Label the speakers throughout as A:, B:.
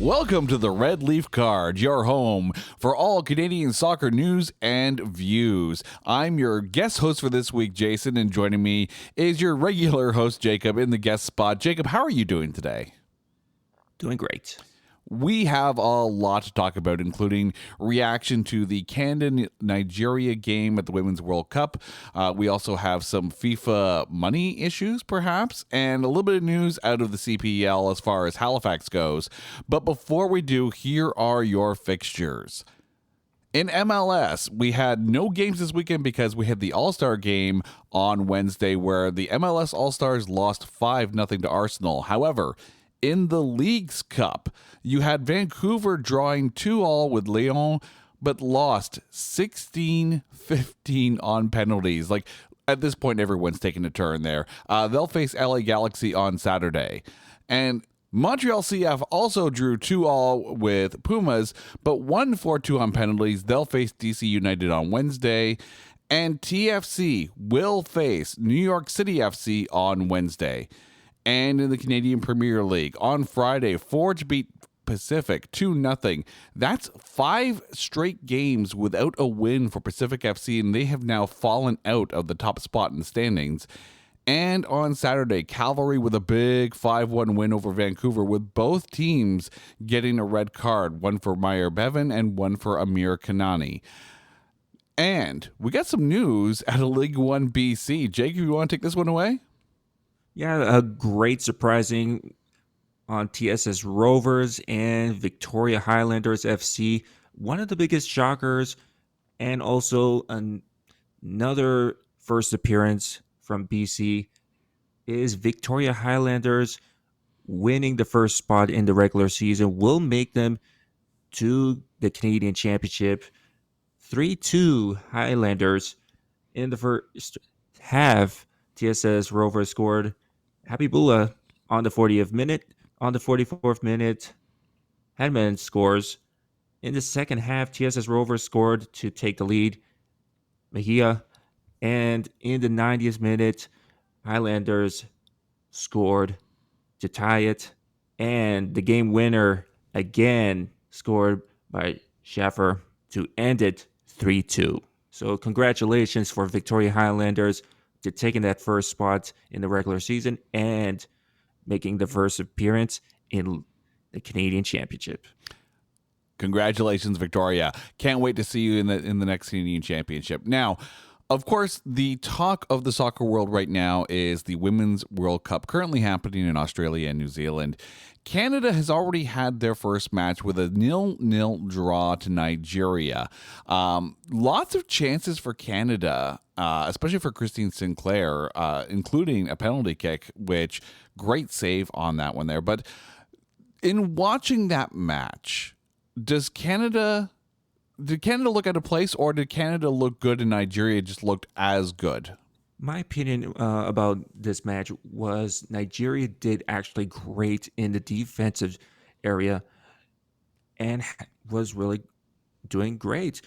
A: Welcome to the Red Leaf Card, your home for all Canadian soccer news and views. I'm your guest host for this week, Jason, and joining me is your regular host, Jacob, in the guest spot. Jacob, how are you doing today?
B: Doing great.
A: We have a lot to talk about, including reaction to the Canada-Nigeria game at the Women's World Cup. We also have some FIFA money issues, perhaps, and a little bit of news out of the CPL as far as Halifax goes. But before we do, here are your fixtures. In MLS, we had no games this weekend because we had the All-Star game on Wednesday where the MLS All-Stars lost 5-0 to Arsenal. However, in the Leagues Cup, you had Vancouver drawing 2-2 with Lyon, but lost 16-15 on penalties. Like, at this point, everyone's taking a turn there. They'll face LA Galaxy on Saturday. And Montreal CF also drew 2-2 with Pumas, but won 4-2 on penalties. They'll face DC United on Wednesday. And TFC will face New York City FC on Wednesday. And in the Canadian Premier League, on Friday, Forge beat Pacific 2-0. That's 5 straight games without a win for Pacific FC, and they have now fallen out of the top spot in the standings. And on Saturday, Cavalry with a big 5-1 win over Vancouver, with both teams getting a red card, one for Meyer Bevan and one for Amir Kanani. And we got some news out of League One BC. Jake, you want to take this one away?
B: Yeah, a great surprising on TSS Rovers and Victoria Highlanders FC. One of the biggest shockers, and also another first appearance from BC is Victoria Highlanders winning the first spot in the regular season will make them to the Canadian Championship. 3-2 Highlanders in the first half. TSS Rovers scored Habibullah on the 40th minute. On the 44th minute, Hedman scores. In the second half, TSS Rovers scored to take the lead. Mejia. And in the 90th minute, Highlanders scored to tie it. And the game winner again scored by Schaffer to end it 3-2. So congratulations for Victoria Highlanders to taking that first spot in the regular season and making the first appearance in the Canadian Championship.
A: Congratulations, Victoria. Can't wait to see you in the next Canadian Championship. Now, of course, the talk of the soccer world right now is the Women's World Cup currently happening in Australia and New Zealand. Canada has already had their first match with a 0-0 draw to Nigeria. Lots of chances for Canada, especially for Christine Sinclair, including a penalty kick, which great save on that one there. But in watching that match, did Canada look out of place, or did Canada look good and Nigeria just looked as good?
B: My opinion about this match was Nigeria did actually great in the defensive area and was really doing great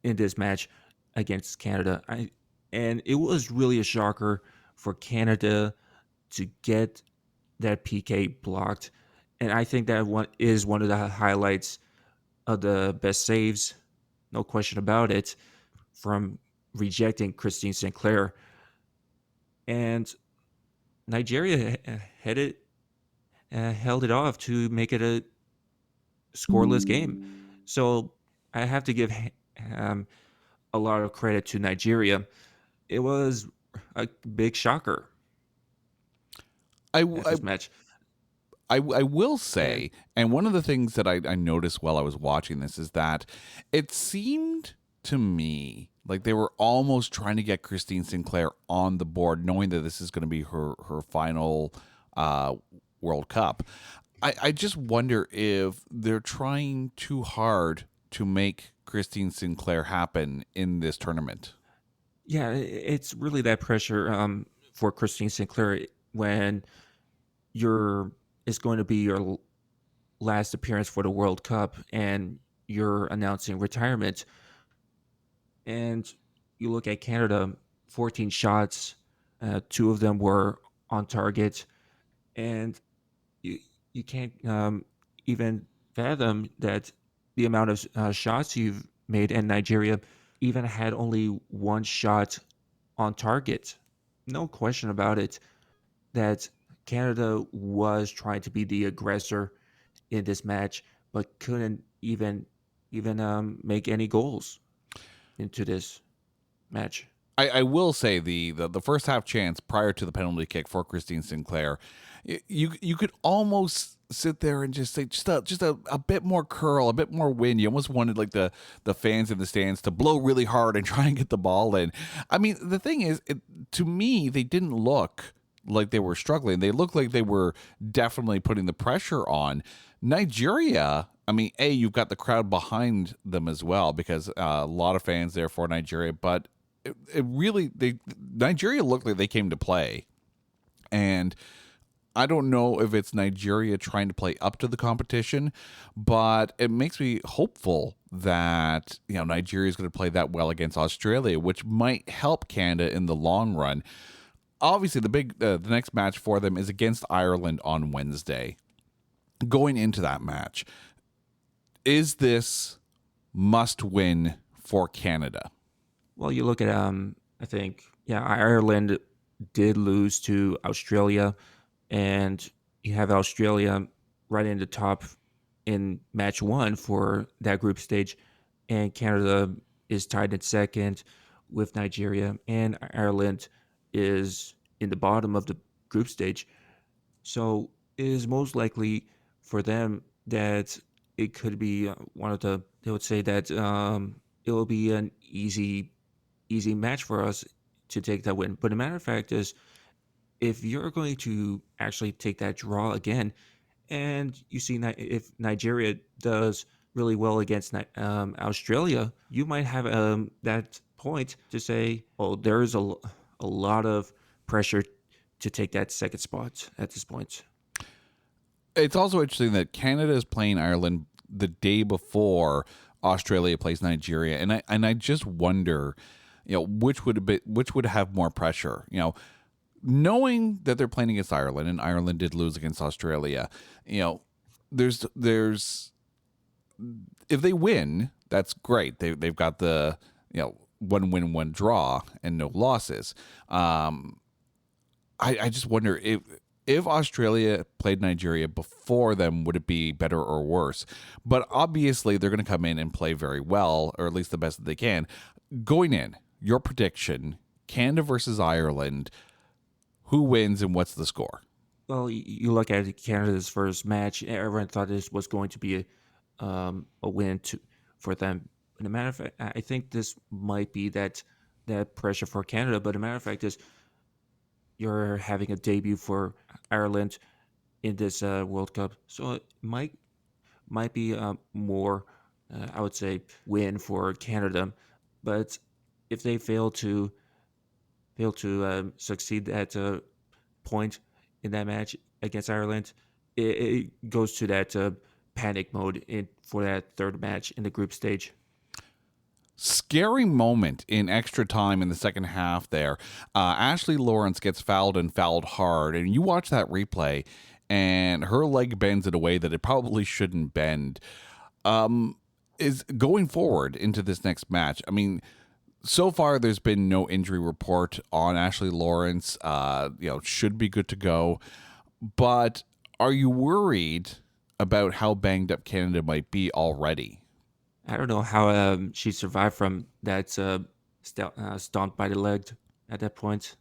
B: in this match against Canada. And it was really a shocker for Canada to get that PK blocked. And I think that one is one of the highlights of the best saves, no question about it, from rejecting Christine Sinclair. And Nigeria held it off to make it a scoreless game. So I have to give a lot of credit to Nigeria. It was a big shocker at this match.
A: I will say, and one of the things that I noticed while I was watching this is that it seemed to me like they were almost trying to get Christine Sinclair on the board, knowing that this is going to be her final World Cup. I just wonder if they're trying too hard to make Christine Sinclair happen in this tournament.
B: Yeah, it's really that pressure for Christine Sinclair when it's going to be your last appearance for the World Cup and you're announcing retirement. And you look at Canada, 14 shots, 2 of them were on target, and you can't even fathom that the amount of shots you've made, and Nigeria even had only one shot on target. No question about it that Canada was trying to be the aggressor in this match, but couldn't even make any goals into this match.
A: I will say the first half chance prior to the penalty kick for Christine Sinclair, you could almost sit there and just say just a bit more curl, a bit more wind. You almost wanted like the fans in the stands to blow really hard and try and get the ball in. I mean, the thing is, to me, they didn't look like they were struggling. They looked like they were definitely putting the pressure on. Nigeria, I mean, you've got the crowd behind them as well because a lot of fans there for Nigeria, but it really Nigeria looked like they came to play, and I don't know if it's Nigeria trying to play up to the competition, but it makes me hopeful that Nigeria is going to play that well against Australia, which might help Canada in the long run. Obviously, the next match for them is against Ireland on Wednesday. Going into that match, is this must win for Canada?
B: Well, you look at I think Ireland did lose to Australia, and you have Australia right in the top in match one for that group stage, and Canada is tied in second with Nigeria, and Ireland is in the bottom of the group stage. So it is most likely for them that it could be one of the. They would say that it will be an easy match for us to take that win. But the matter of fact is, if you're going to actually take that draw again, and you see if Nigeria does really well against Australia, you might have that point to say, oh, there is a lot of pressure to take that second spot at this point.
A: It's also interesting that Canada is playing Ireland the day before Australia plays Nigeria, and I just wonder, which would have more pressure, knowing that they're playing against Ireland, and Ireland did lose against Australia. There's if they win, that's great. They've got the one win, one draw, and no losses. I just wonder if Australia played Nigeria before them, would it be better or worse? But obviously, they're going to come in and play very well, or at least the best that they can. Going in, your prediction: Canada versus Ireland. Who wins and what's the score?
B: Well, you look at Canada's first match. Everyone thought this was going to be a win for them. And a matter of fact, I think this might be that pressure for Canada. But a matter of fact is, you're having a debut for Ireland in this World Cup, so it might be more, I would say, win for Canada. But if they fail to succeed at a point in that match against Ireland, it goes to that panic mode for that third match in the group stage.
A: Scary moment in extra time in the second half there. Ashley Lawrence gets fouled and fouled hard, and you watch that replay, and her leg bends in a way that it probably shouldn't bend. Is going forward into this next match, I mean, so far there's been no injury report on Ashley Lawrence. Should be good to go. But are you worried about how banged up Canada might be already?
B: I don't know how she survived from that stomped by the leg at that point.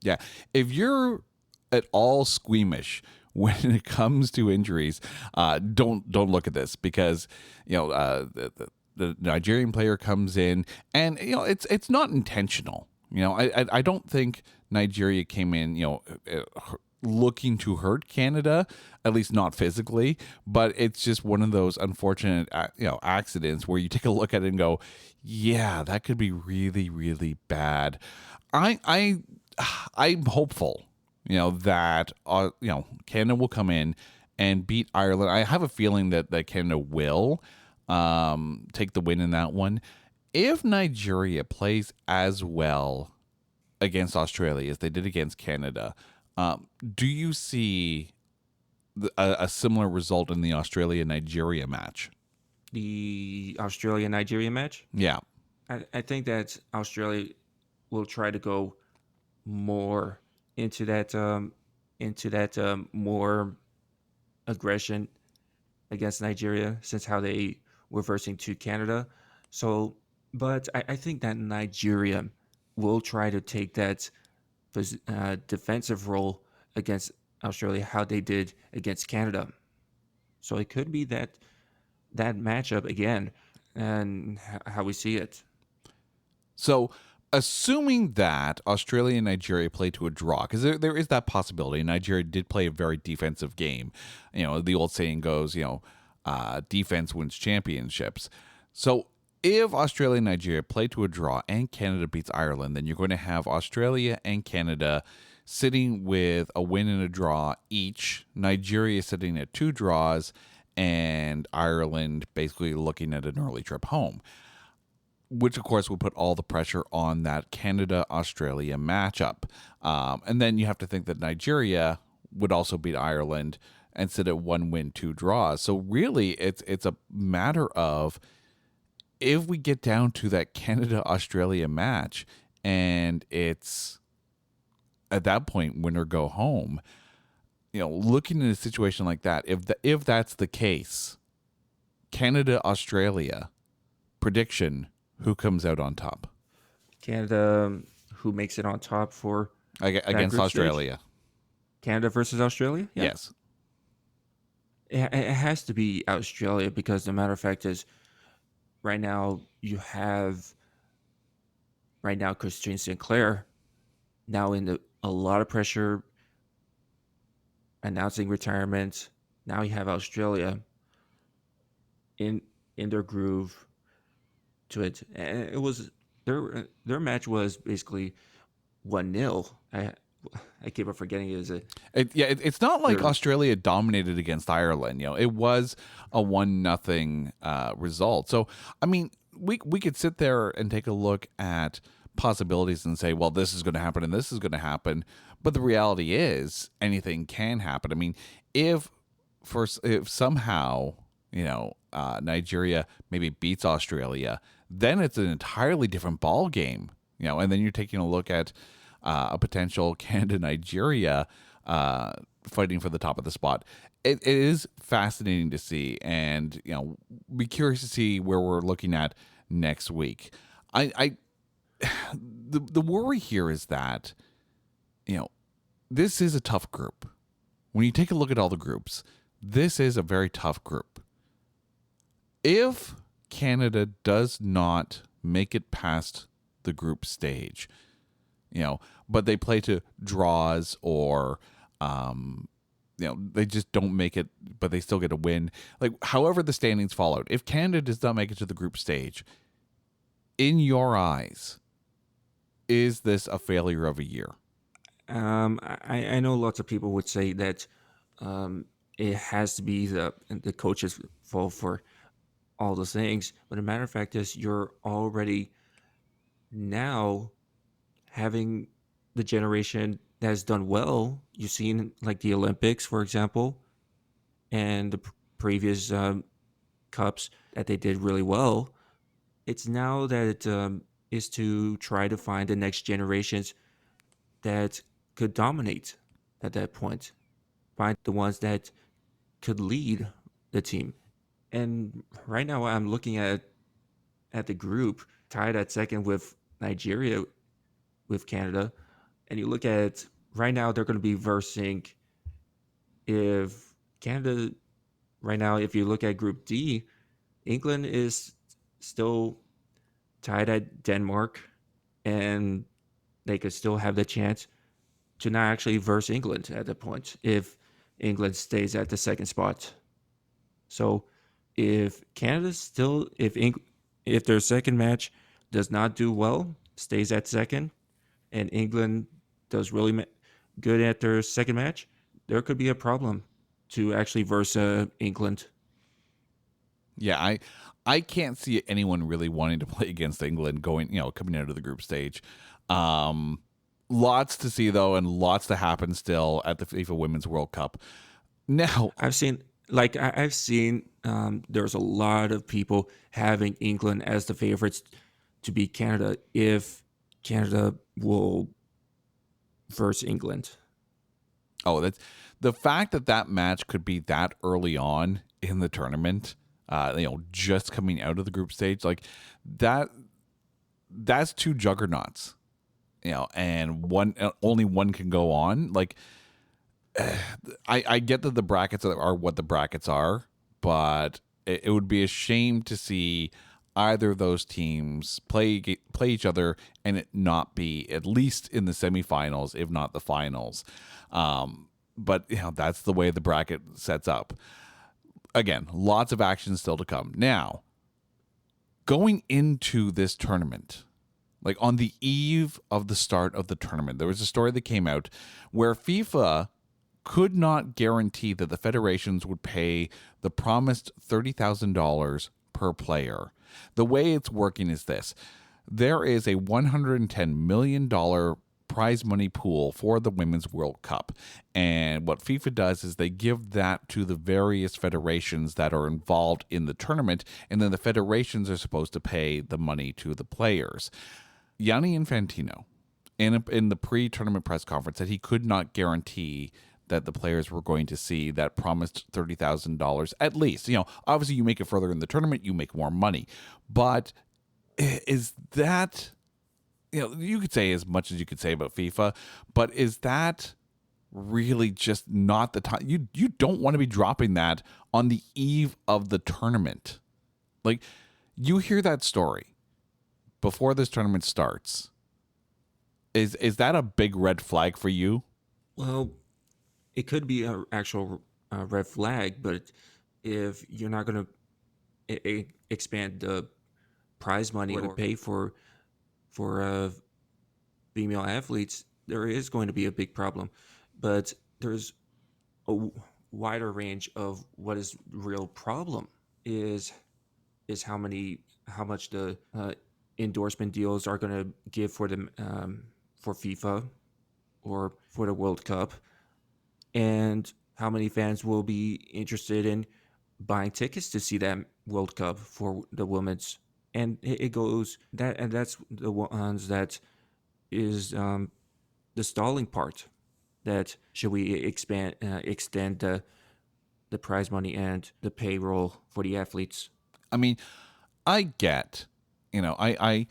A: Yeah. If you're at all squeamish when it comes to injuries, don't look at this because the Nigerian player comes in and it's not intentional. I don't think Nigeria came in looking to hurt Canada, at least not physically, but it's just one of those unfortunate accidents where you take a look at it and go, yeah, that could be really, really bad. I'm hopeful that Canada will come in and beat Ireland. I have a feeling that Canada will take the win in that one. If Nigeria plays as well against Australia as they did against Canada, do you see a similar result in the Australia-Nigeria match.
B: The Australia-Nigeria match?
A: Yeah.
B: I think that Australia will try to go more into that more aggression against Nigeria since how they were versing to Canada. So, but I think that Nigeria will try to take that defensive role against Australia, how they did against Canada. So it could be that matchup again, and how we see it.
A: So, assuming that Australia and Nigeria play to a draw, because there is that possibility. Nigeria did play a very defensive game. The old saying goes, defense wins championships. So, if Australia and Nigeria play to a draw and Canada beats Ireland, then you're going to have Australia and Canada sitting with a win and a draw each. Nigeria sitting at 2 draws, and Ireland basically looking at an early trip home, which of course would put all the pressure on that Canada-Australia matchup. And then you have to think that Nigeria would also beat Ireland and sit at 1 win, 2 draws. So really, it's a matter of, if we get down to that Canada-Australia match and it's at that point win or go home, looking at a situation like that, if that's the case, Canada-Australia, prediction, who comes out on top?
B: Canada, who makes it on top for
A: Against Australia?
B: Stage? Canada versus Australia?
A: Yeah. Yes.
B: It has to be Australia because the matter of fact is, right now Christine Sinclair now in a lot of pressure announcing retirement. Now you have Australia in their groove to it. And it was their match was basically 1-0. I keep on forgetting
A: it's not like Australia dominated against Ireland. It was a 1-0 result. So I mean, we could sit there and take a look at possibilities and say, well, this is going to happen and this is going to happen. But the reality is, anything can happen. I mean, if somehow Nigeria maybe beats Australia, then it's an entirely different ball game. And then you're taking a look at a potential Canada-Nigeria fighting for the top of the spot. It is fascinating to see, and be curious to see where we're looking at next week. The worry here is that this is a tough group. When you take a look at all the groups, this is a very tough group. If Canada does not make it past the group stage, but they play to draws or, they just don't make it, but they still get a win. Like, however the standings fall out, if Canada does not make it to the group stage, in your eyes, is this a failure of a year?
B: I know lots of people would say that it has to be the coach's fault for all those things, but a matter of fact is, you're already now having the generation that has done well. You've seen like the Olympics, for example, and the previous cups that they did really well. It's now that it is to try to find the next generations that could dominate at that point. Find the ones that could lead the team. And right now I'm looking at the group tied at second with Nigeria, with Canada. And you look at right now, they're going to be versing, if Canada right now, if you look at Group D, England is still tied at Denmark, and they could still have the chance to not actually verse England at that point if England stays at the second spot. So if Canada still, if their second match does not do well, stays at second, and England does really good at their second match, there could be a problem to actually verse England.
A: Yeah, I can't see anyone really wanting to play against England coming out of the group stage. Lots to see though, and lots to happen still at the FIFA Women's World Cup. Now,
B: I've seen there's a lot of people having England as the favorites to beat Canada if Canada will verse England.
A: oh, that's the fact that that match could be that early on in the tournament, just coming out of the group stage, like that, that's two juggernauts, and only one can go on. Like, I get that the brackets are what the brackets are, but it would be a shame to see either of those teams play each other and it not be at least in the semifinals, if not the finals. But that's the way the bracket sets up. Again, lots of action still to come. Now, going into this tournament, like on the eve of the start of the tournament, there was a story that came out where FIFA could not guarantee that the federations would pay the promised $30,000 per player. The way it's working is this: there is a $110 million prize money pool for the Women's World Cup. And what FIFA does is they give that to the various federations that are involved in the tournament, and then the federations are supposed to pay the money to the players. Gianni Infantino, in the pre-tournament press conference, said he could not guarantee that the players were going to see that promised $30,000 at least. Obviously you make it further in the tournament, you make more money. But is that, you could say as much as you could say about FIFA, but is that really just not the time? You don't want to be dropping that on the eve of the tournament. Like, you hear that story before this tournament starts. Is that a big red flag for you?
B: Well, it could be an actual red flag, but if you're not going to expand the prize money or pay for female athletes, there is going to be a big problem. But there's a wider range of what is the real problem is how much the endorsement deals are going to give for them for FIFA or for the World Cup, and how many fans will be interested in buying tickets to see that World Cup for the women's. And it goes that, and that's the ones that is the stalling part. That should we extend the prize money and the payroll for the athletes?
A: I mean, I get, I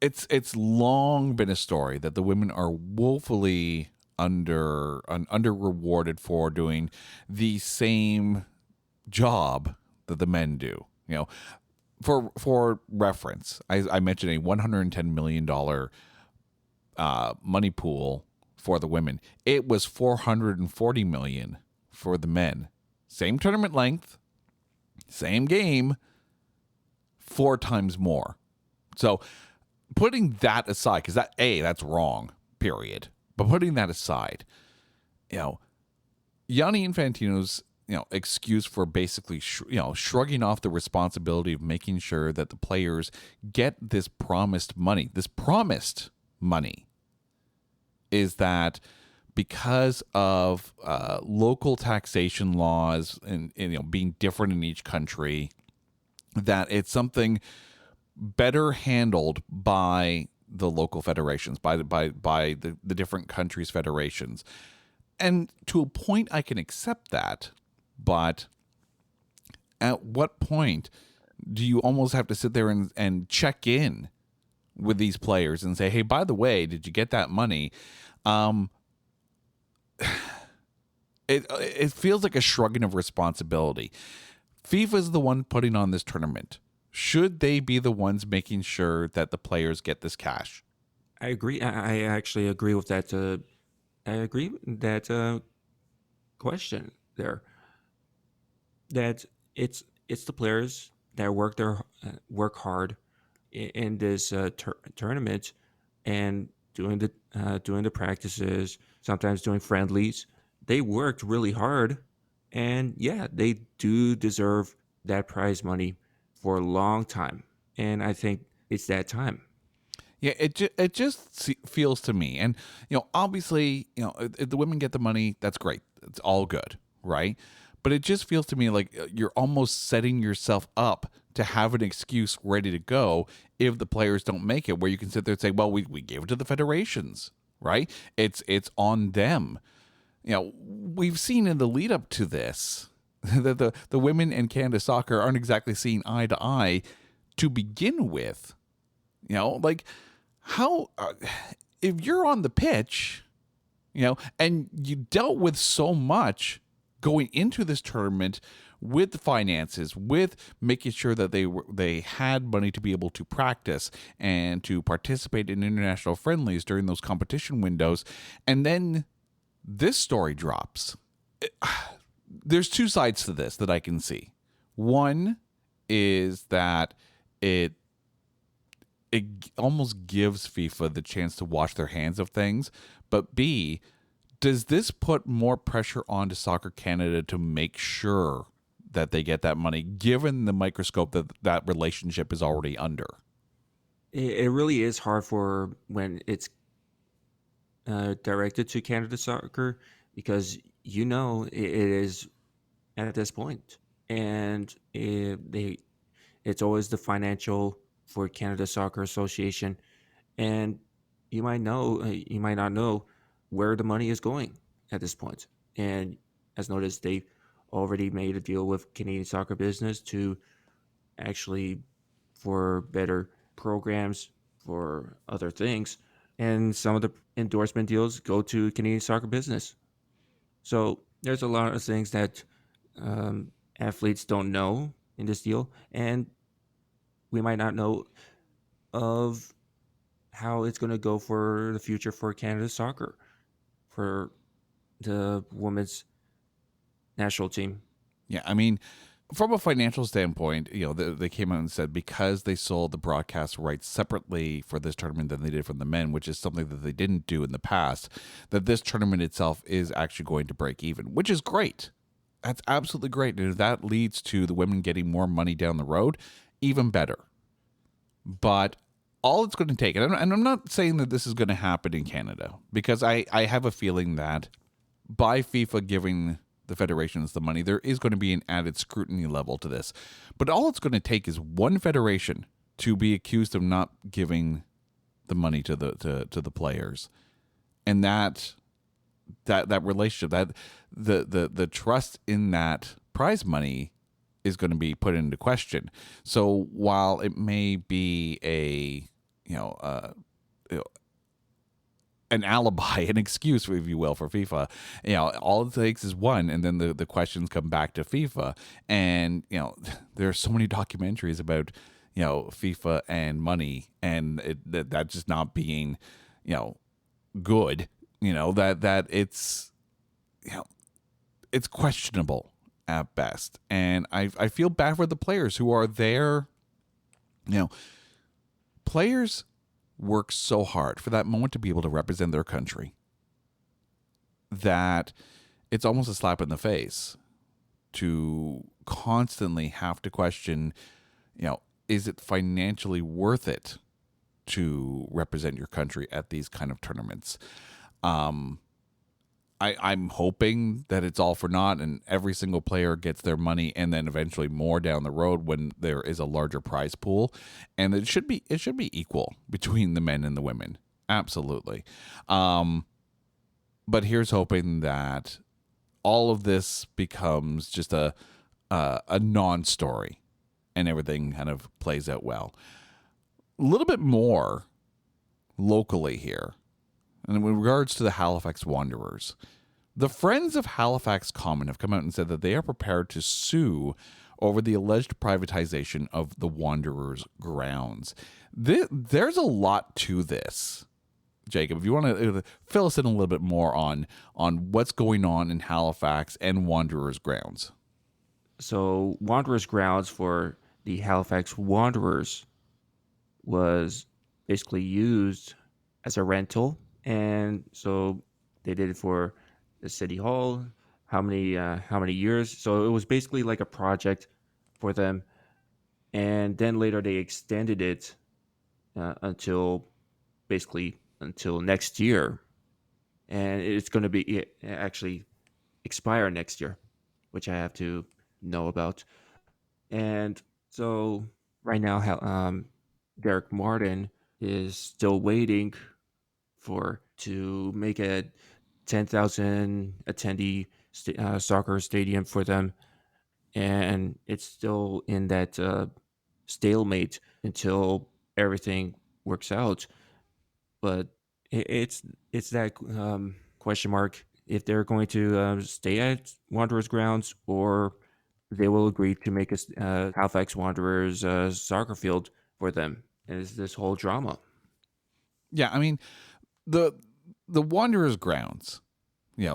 A: it's long been a story that the women are woefully under rewarded for doing the same job that the men do. For reference, I mentioned a $110 million money pool for the women. It was $440 million for the men. Same tournament length, same game, 4 times more. So putting that aside, because that's wrong, period. But putting that aside, Gianni Infantino's excuse for basically shrugging off the responsibility of making sure that the players get this promised money, is that because of local taxation laws and being different in each country, that it's something better handled by the local federations, by the different countries' federations. And to a point, I can accept that. But at what point do you almost have to sit there and check in with these players and say, hey, by the way, did you get that money? It feels like a shrugging of responsibility. FIFA is the one putting on this tournament. Should they be the ones making sure that the players get this cash?
B: I agree. I actually agree with that. I agree with that question there. That it's the players that work hard in this tournament, and doing the practices, sometimes doing friendlies. They worked really hard, and yeah, they do deserve that prize money for a long time. And I think it's that time.
A: Yeah, it just feels to me, and obviously, if the women get the money, that's great. It's all good. right? But it just feels to me like you're almost setting yourself up to have an excuse ready to go if the players don't make it, where you can sit there and say, well, we gave it to the federations, right? It's on them. We've seen in the lead up to this that the women in Canada soccer aren't exactly seeing eye to eye to begin with. Like how, if you're on the pitch, and you dealt with so much going into this tournament with the finances, with making sure that they had money to be able to practice and to participate in international friendlies during those competition windows, and then this story drops. There's two sides to this that I can see. One is that it almost gives FIFA the chance to wash their hands of things. But B, does this put more pressure onto Soccer Canada to make sure that they get that money, given the microscope that relationship is already under?
B: It really is hard for when it's directed to Canada Soccer, because it is at this point, and it's always the financial for Canada Soccer Association, and you might not know where the money is going at this point. And as noticed, they already made a deal with Canadian Soccer Business to actually for better programs for other things, and some of the endorsement deals go to Canadian Soccer Business. So there's a lot of things that athletes don't know in this deal, and we might not know of how it's going to go for the future for Canada Soccer, for the women's national team.
A: Yeah, I mean, from a financial standpoint, they came out and said because they sold the broadcast rights separately for this tournament than they did from the men, which is something that they didn't do in the past, that this tournament itself is actually going to break even, which is great. That's absolutely great. And if that leads to the women getting more money down the road, even better. But all it's going to take, and I'm not saying that this is going to happen in Canada, because I have a feeling that by FIFA giving the federations the money, there is going to be an added scrutiny level to this. But all it's going to take is one federation to be accused of not giving the money to the players, and that relationship, that the trust in that prize money is going to be put into question. So while it may be an alibi, an excuse, if you will, for FIFA, all it takes is one, and then the questions come back to FIFA. And there's so many documentaries about FIFA and money, and that just not being good. That it's questionable at best. And I feel bad for the players who are there. Players work so hard for that moment to be able to represent their country that it's almost a slap in the face to constantly have to question, is it financially worth it to represent your country at these kind of tournaments? I'm hoping that it's all for naught and every single player gets their money, and then eventually more down the road when there is a larger prize pool, and it should be equal between the men and the women. Absolutely. But here's hoping that all of this becomes just a non-story and everything kind of plays out well. A little bit more locally here. And in regards to the Halifax Wanderers, the Friends of Halifax Common have come out and said that they are prepared to sue over the alleged privatization of the Wanderers' grounds. There's a lot to this. Jacob, if you want to fill us in a little bit more on what's going on in Halifax and Wanderers' grounds.
B: So Wanderers' grounds for the Halifax Wanderers was basically used as a rental. And so they did it for the city hall. How many years? So it was basically like a project for them. And then later they extended it until next year, and it's going to be actually expire next year. which I have to know about. And so right now, Derek Martin is still waiting for to make a 10,000 attendee soccer stadium for them, and it's still in that stalemate until everything works out. But it's that question mark if they're going to stay at Wanderers grounds or they will agree to make a Halifax Wanderers soccer field for them. And it's this whole drama.
A: Yeah, I mean the Wanderers grounds,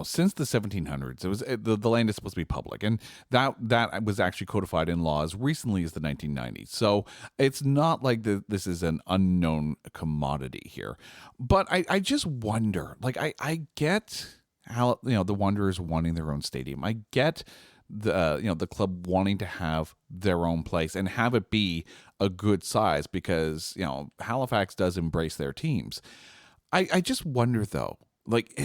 A: since the 1700s, the land is supposed to be public, and that was actually codified in law as recently as the 1990s. So it's not like this is an unknown commodity here. But I just wonder, like I get how the Wanderers wanting their own stadium. I get the club wanting to have their own place and have it be a good size because Halifax does embrace their teams. I just wonder though, like,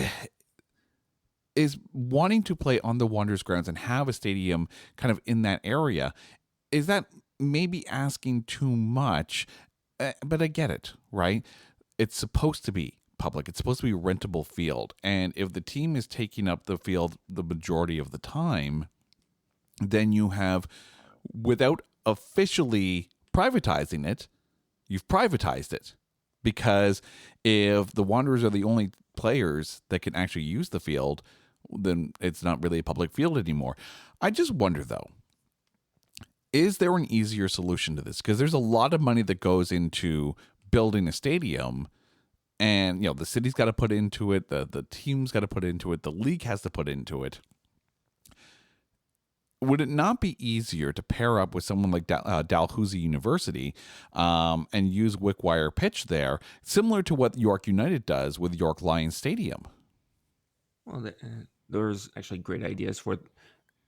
A: is wanting to play on the Wanderers grounds and have a stadium kind of in that area, is that maybe asking too much? But I get it, right? It's supposed to be public. It's supposed to be a rentable field. And if the team is taking up the field the majority of the time, then you have, without officially privatizing it, you've privatized it. Because if the Wanderers are the only players that can actually use the field, then it's not really a public field anymore. I just wonder though, is there an easier solution to this? Because there's a lot of money that goes into building a stadium, and the city's got to put into it, the team's got to put into it, the league has to put into it. Would it not be easier to pair up with someone like Dalhousie University and use Wickwire pitch there, similar to what York United does with York Lions Stadium?
B: Well, there's actually great ideas for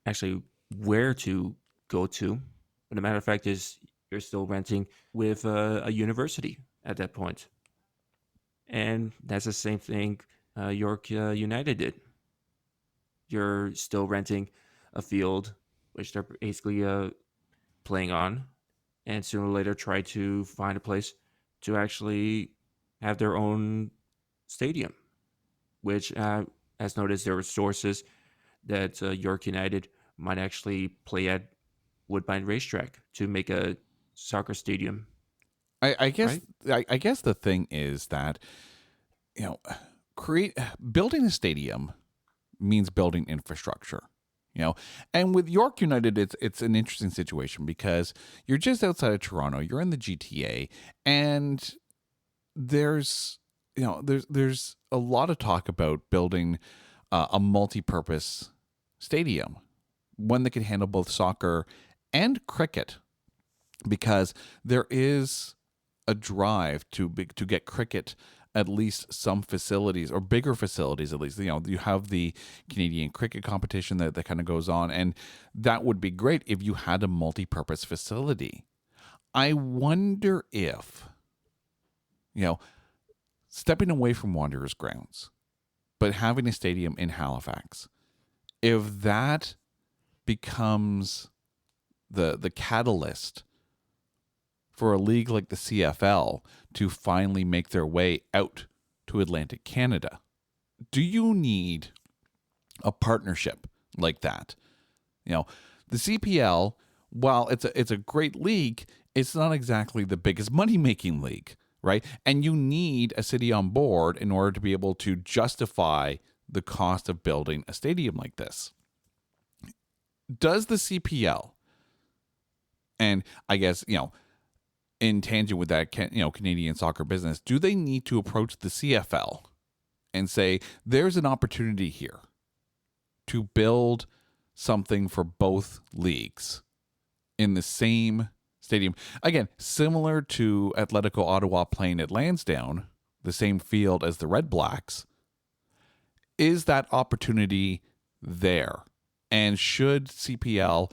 B: actually where to go to. But the matter of fact is, you're still renting with a university at that point. And that's the same thing York United did. You're still renting a field, which they're basically playing on, and sooner or later try to find a place to actually have their own stadium, which, as noticed, there were sources that York United might actually play at Woodbine Racetrack to make a soccer stadium,
A: I guess
B: right?
A: I guess the thing is that you know create building a stadium means building infrastructure. And with York United, it's an interesting situation because you're just outside of Toronto, you're in the GTA, and there's there's a lot of talk about building a multi-purpose stadium, one that can handle both soccer and cricket, because there is a drive to get cricket at least some facilities, or bigger facilities at least. You have the Canadian cricket competition that kind of goes on, and that would be great if you had a multi-purpose facility. I wonder if, stepping away from Wanderers grounds, but having a stadium in Halifax, if that becomes the catalyst for a league like the CFL to finally make their way out to Atlantic Canada. Do you need a partnership like that? The CPL, while it's a great league, it's not exactly the biggest money-making league, right? And you need a city on board in order to be able to justify the cost of building a stadium like this. Does the CPL, and I guess, in tangent with that, Canadian soccer business, do they need to approach the CFL and say, there's an opportunity here to build something for both leagues in the same stadium? Again, similar to Atletico Ottawa playing at Lansdowne, the same field as the Red Blacks. Is that opportunity there? And should CPL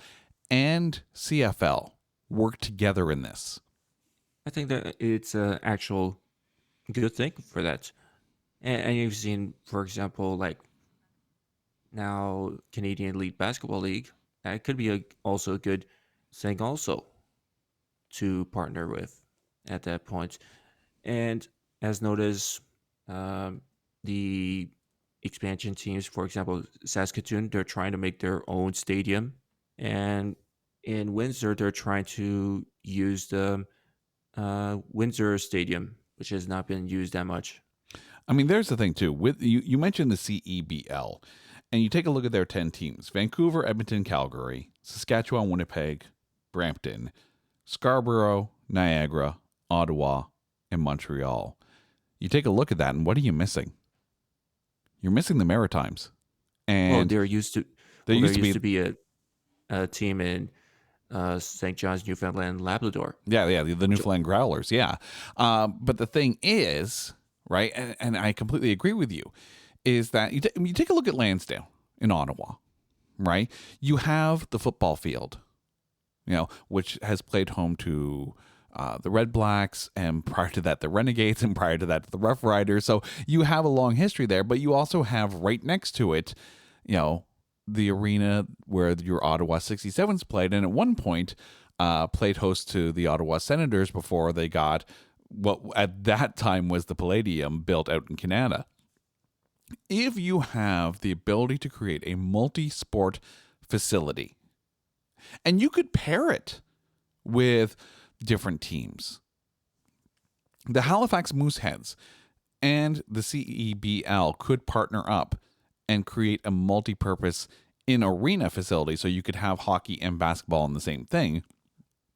A: and CFL work together in this?
B: I think that it's an actual good thing for that. And you've seen, for example, like now Canadian Elite Basketball League. that could be also a good thing also to partner with at that point. And as noticed, um, the expansion teams, for example, Saskatoon, they're trying to make their own stadium, and in Windsor, they're trying to use the Windsor Stadium, which has not been used that much.
A: I mean, there's the thing too. With you mentioned the CEBL, and you take a look at their 10 teams: Vancouver, Edmonton, Calgary, Saskatchewan, Winnipeg, Brampton, Scarborough, Niagara, Ottawa, and Montreal. You take a look at that, and what are you missing? You're missing the Maritimes,
B: Well,
A: and
B: there used to
A: there
B: there
A: used to
B: used
A: be,
B: to be a team in St. John's, Newfoundland, Labrador.
A: yeah, the Newfoundland Growlers, yeah. But the thing is, right, and I completely agree with you, is that you take a look at Lansdowne in Ottawa, right? You have the football field, which has played home to the Red Blacks, and prior to that, the Renegades, and prior to that, the Rough Riders. So you have a long history there, but you also have right next to it, the arena where your Ottawa 67s played, and at one point played host to the Ottawa Senators before they got what at that time was the Palladium built out in Canada. If you have the ability to create a multi-sport facility, and you could pair it with different teams. The Halifax Mooseheads and the CEBL could partner up and create a multi-purpose in-arena facility, so you could have hockey and basketball in the same thing,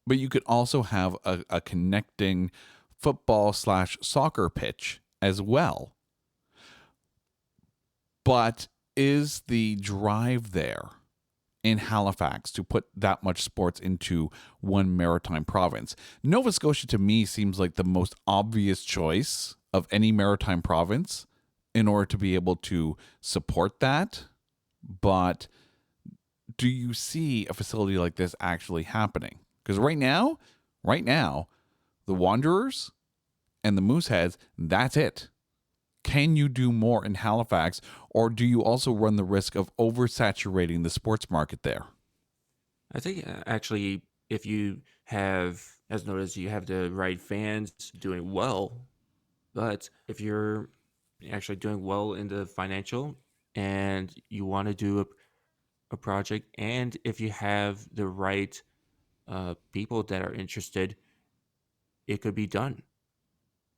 A: but you could also have a connecting football/soccer pitch as well. But is the drive there in Halifax to put that much sports into one maritime province? Nova Scotia to me seems like the most obvious choice of any maritime province in order to be able to support that. But do you see a facility like this actually happening? Because right now, the Wanderers and the Mooseheads, that's it. Can you do more in Halifax, or do you also run the risk of oversaturating the sports market there?
B: I think actually, if you have, as noticed, you have the right fans doing well, but if you're actually doing well in the financial and you want to do a project, and if you have the right people that are interested, it could be done.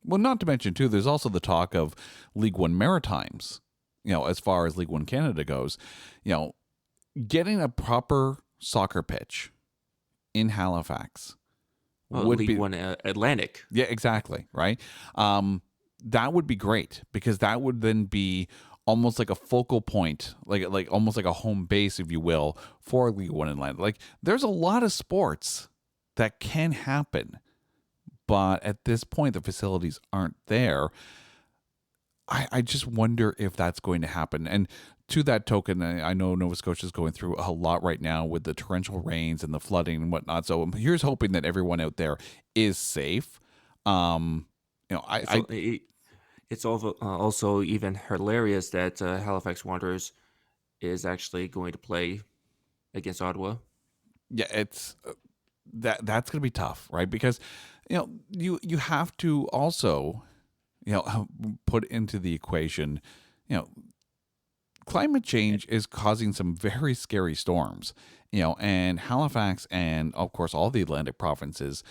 A: Well, not to mention, too, there's also the talk of League One Maritimes, as far as League One Canada goes. Getting a proper soccer pitch in Halifax
B: Well,
A: would
B: League
A: be,
B: One Atlantic.
A: yeah, exactly, right? That would be great, because that would then be almost like a focal point, like almost like a home base, if you will, for League One Atlantic. Like, there's a lot of sports that can happen, but at this point, the facilities aren't there. I just wonder if that's going to happen. And to that token, I know Nova Scotia is going through a lot right now with the torrential rains and the flooding and whatnot. So here's hoping that everyone out there is safe. I
B: So it's also even hilarious that Halifax Wanderers is actually going to play against Ottawa.
A: yeah, it's that's going to be tough, right? Because you have to also put into the equation, you know, climate change is causing some very scary storms, and Halifax and of course all the Atlantic provinces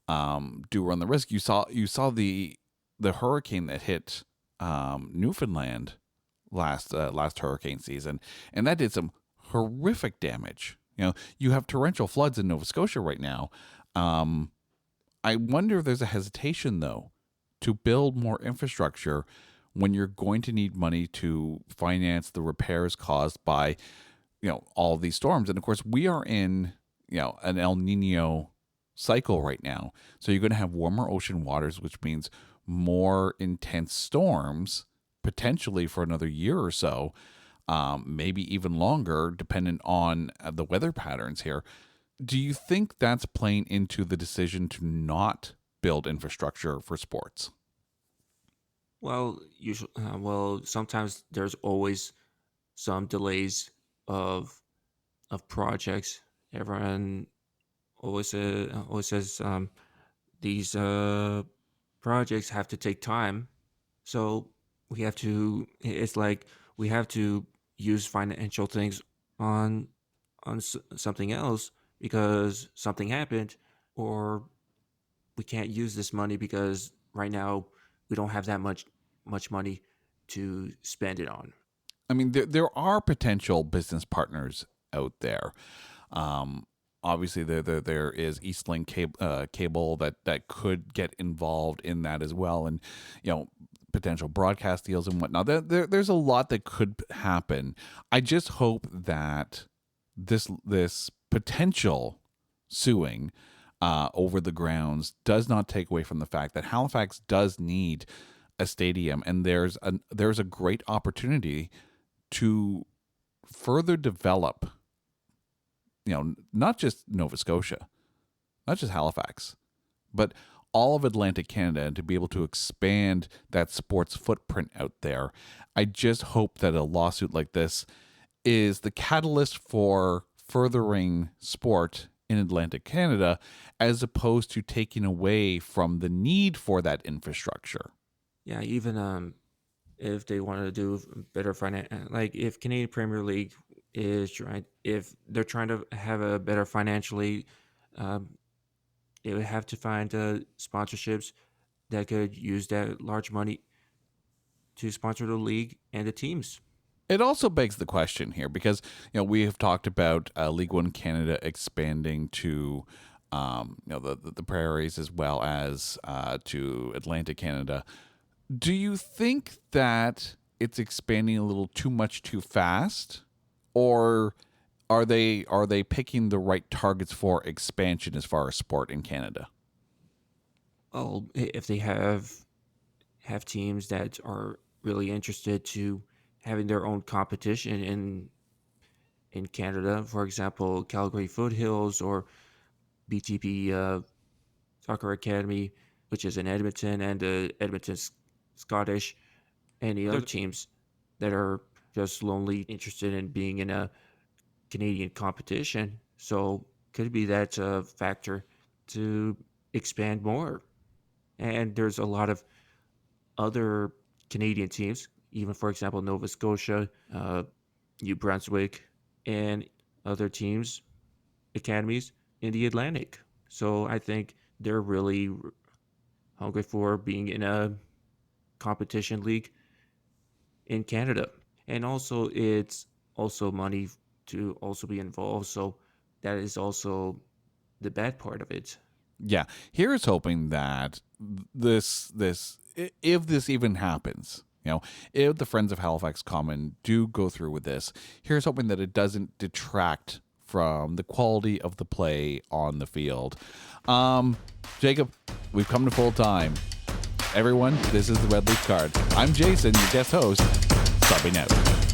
A: do run the risk. You saw the hurricane that hit Newfoundland last hurricane season, and that did some horrific damage. You have torrential floods in Nova Scotia right now. I wonder if there's a hesitation though to build more infrastructure when you're going to need money to finance the repairs caused by all of these storms. And of course we are in an El Nino cycle right now, so you're going to have warmer ocean waters, which means more intense storms potentially for another year or so, maybe even longer dependent on the weather patterns here. Do you think that's playing into the decision to not build infrastructure for sports?
B: Well, sometimes there's always some delays of of projects. Everyone always says these projects have to take time, so we have to. It's like we have to use financial things on something else because something happened, or we can't use this money because right now we don't have that much money to spend it on.
A: I mean, there are potential business partners out there. Um, Obviously, there is Eastlink cable that could get involved in that as well, and potential broadcast deals and whatnot. There's a lot that could happen. I just hope that this potential suing over the grounds does not take away from the fact that Halifax does need a stadium, and there's a great opportunity to further develop, not just Nova Scotia, not just Halifax, but all of Atlantic Canada, and to be able to expand that sports footprint out there. I just hope that a lawsuit like this is the catalyst for furthering sport in Atlantic Canada, as opposed to taking away from the need for that infrastructure.
B: Yeah, even if they want to do better like if Canadian Premier League if they're trying to have a better financially, um, they would have to find sponsorships that could use that large money to sponsor the league and the teams.
A: It also begs the question here because we have talked about League One Canada expanding to the prairies as well as to Atlantic Canada. Do you think that it's expanding a little too much too fast, or are they picking the right targets for expansion as far as sport in Canada?
B: Well, if they have teams that are really interested to having their own competition in Canada, for example, Calgary Foothills or BTP Soccer Academy, which is in Edmonton, and Edmonton Scottish, any other teams that are just lonely interested in being in a Canadian competition. So could be that a factor to expand more. And there's a lot of other Canadian teams, even for example Nova Scotia, New Brunswick, and other teams, academies in the Atlantic. So I think they're really hungry for being in a competition league in Canada. And also it's also money to also be involved. So that is also the bad part of it.
A: Yeah, here's hoping that if this even happens, if the Friends of Halifax Common do go through with this, here's hoping that it doesn't detract from the quality of the play on the field. Jacob, we've come to full time. Everyone, this is the Red Leaf Card. I'm Jason, your guest host, subbing out.